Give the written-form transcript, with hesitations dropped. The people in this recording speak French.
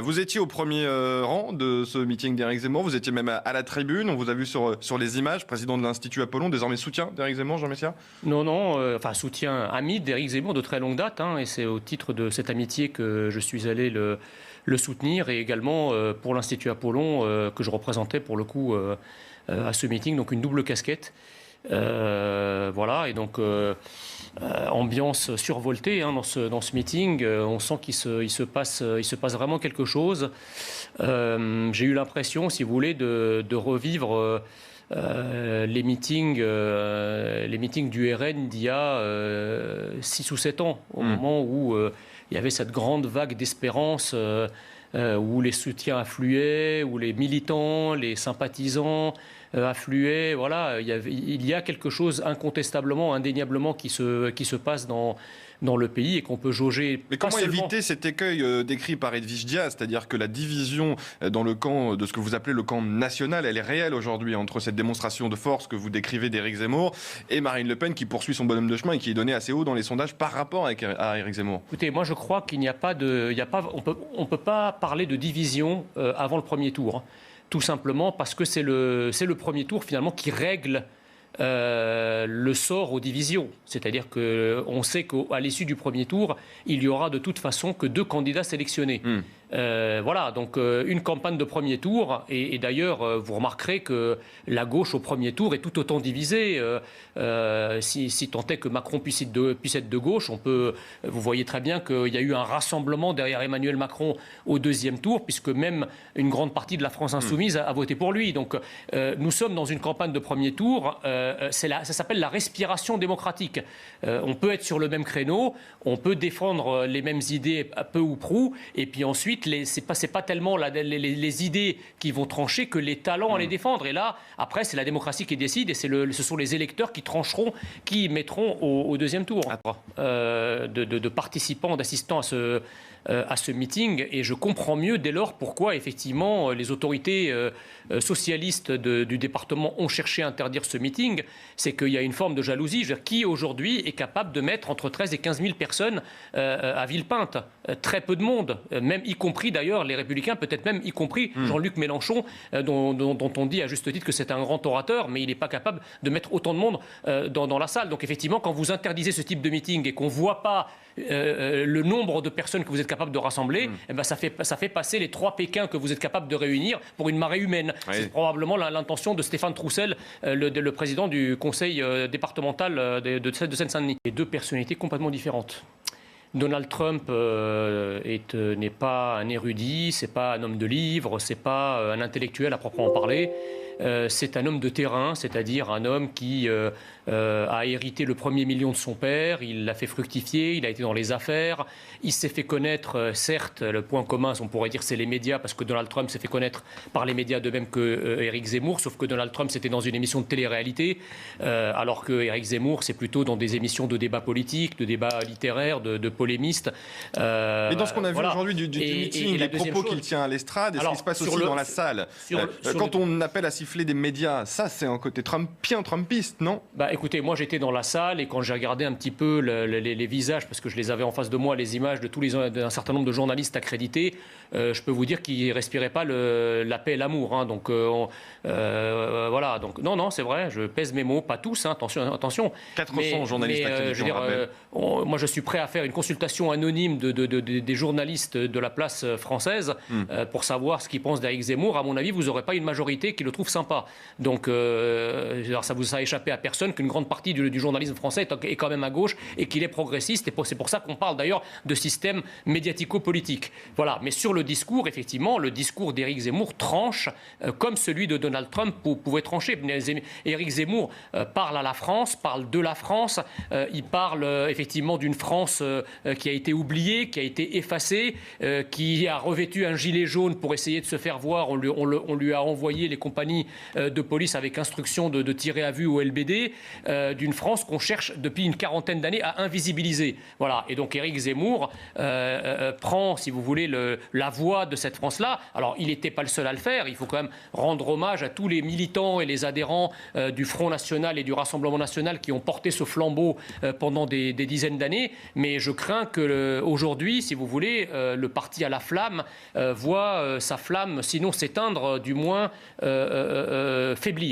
Vous étiez au premier rang de ce meeting d'Éric Zemmour, vous étiez même à la tribune, on vous a vu sur les images, président de l'Institut Apollon, désormais soutien d'Éric Zemmour, Jean Messia? Non, enfin soutien ami d'Éric Zemmour de très longue date, et c'est au titre de cette amitié que je suis allé le soutenir, et également pour l'Institut Apollon que je représentais pour le coup à ce meeting, donc une double casquette. Voilà, et donc ambiance survoltée dans ce meeting. On sent qu'il se passe vraiment quelque chose. J'ai eu l'impression, si vous voulez, de revivre les meetings du RN d'il y a 6 ou 7 ans, au moment où il y avait cette grande vague d'espérance, où les soutiens affluaient, où les militants, les sympathisants affluaient. Voilà, il y a quelque chose incontestablement, indéniablement qui se passe dans le pays et qu'on peut jauger. Mais comment éviter cet écueil décrit par Edwige Diaz, c'est-à-dire que la division dans le camp de ce que vous appelez le camp national, elle est réelle aujourd'hui entre cette démonstration de force que vous décrivez d'Éric Zemmour et Marine Le Pen qui poursuit son bonhomme de chemin et qui est donné assez haut dans les sondages par rapport à Éric Zemmour? Écoutez, moi je crois qu'il n'y a pas on peut pas parler de division avant le premier tour, tout simplement parce que c'est le premier tour finalement qui règle le sort aux divisions. C'est-à-dire qu'on sait qu'à l'issue du premier tour, il y aura de toute façon que 2 candidats sélectionnés. Voilà, donc une campagne de premier tour, et d'ailleurs vous remarquerez que la gauche au premier tour est tout autant divisée. Si tant est que Macron puisse être de gauche, vous voyez très bien qu'il y a eu un rassemblement derrière Emmanuel Macron au deuxième tour, puisque même une grande partie de la France insoumise a voté pour lui. Donc nous sommes dans une campagne de premier tour, ça s'appelle la respiration démocratique. On peut être sur le même créneau, on peut défendre les mêmes idées peu ou prou, et puis ensuite c'est pas tellement les idées qui vont trancher que les talents à les défendre. Et là, après, c'est la démocratie qui décide, et ce sont les électeurs qui trancheront, qui mettront au deuxième tour de participants, d'assistants à ce meeting. Et je comprends mieux dès lors pourquoi effectivement les autorités socialistes du département ont cherché à interdire ce meeting. C'est qu'il y a une forme de jalousie. Qui aujourd'hui est capable de mettre entre 13 et 15 000 personnes à Villepinte? Très peu de monde, même y compris d'ailleurs les Républicains, peut-être même y compris Jean-Luc Mélenchon, dont on dit à juste titre que c'est un grand orateur, mais il n'est pas capable de mettre autant de monde dans la salle. Donc effectivement, quand vous interdisez ce type de meeting et qu'on ne voit pas le nombre de personnes que vous êtes capable de rassembler, ça fait passer les 3 Pékins que vous êtes capable de réunir pour une marée humaine. Oui. C'est probablement l'intention de Stéphane Troussel, le président du conseil départemental de Seine-Saint-Denis. Et 2 personnalités complètement différentes. Donald Trump n'est pas un érudit, c'est pas un homme de livre, c'est pas un intellectuel à proprement parler. C'est un homme de terrain, c'est-à-dire un homme qui a hérité le premier million de son père, il l'a fait fructifier, il a été dans les affaires, il s'est fait connaître, certes, le point commun, on pourrait dire, c'est les médias, parce que Donald Trump s'est fait connaître par les médias de même que Éric Zemmour, sauf que Donald Trump, c'était dans une émission de télé-réalité, alors que Éric Zemmour, c'est plutôt dans des émissions de débat politique, de débat littéraire, de polémistes. Et dans ce qu'on a vu aujourd'hui du meeting, les propos qu'il tient à l'estrade, et ce qui se passe aussi dans la salle, quand on appelle à siffler des médias, ça c'est un côté trumpien, trumpiste, non? Écoutez, moi j'étais dans la salle, et quand j'ai regardé un petit peu les visages, parce que je les avais en face de moi, les images d'un certain nombre de journalistes accrédités, je peux vous dire qu'ils ne respiraient pas la paix et l'amour. Donc voilà, donc non, c'est vrai, je pèse mes mots, pas tous, attention. 400 journalistes accrédités, moi je suis prêt à faire une consultation anonyme des journalistes de la place française pour savoir ce qu'ils pensent d'Éric Zemmour. À mon avis, vous n'aurez pas une majorité qui le trouve sympa. Donc ça vous a échappé à personne qu'une grande partie du journalisme français est quand même à gauche et qu'il est progressiste. Et c'est pour ça qu'on parle d'ailleurs de système médiatico-politique. Voilà. Mais sur le discours, effectivement, le discours d'Éric Zemmour tranche comme celui de Donald Trump pouvait trancher. Éric Zemmour parle à la France, parle de la France. Il parle effectivement d'une France qui a été oubliée, qui a été effacée, qui a revêtu un gilet jaune pour essayer de se faire voir. On lui a envoyé les compagnies génie de police avec instruction de tirer à vue au LBD, d'une France qu'on cherche depuis une quarantaine d'années à invisibiliser. Voilà. Et donc Éric Zemmour prend, si vous voulez, la voix de cette France-là. Alors, il n'était pas le seul à le faire. Il faut quand même rendre hommage à tous les militants et les adhérents du Front National et du Rassemblement National qui ont porté ce flambeau pendant des dizaines d'années. Mais je crains que aujourd'hui, si vous voulez, le parti à la flamme voit sa flamme, sinon s'éteindre, du moins faiblir.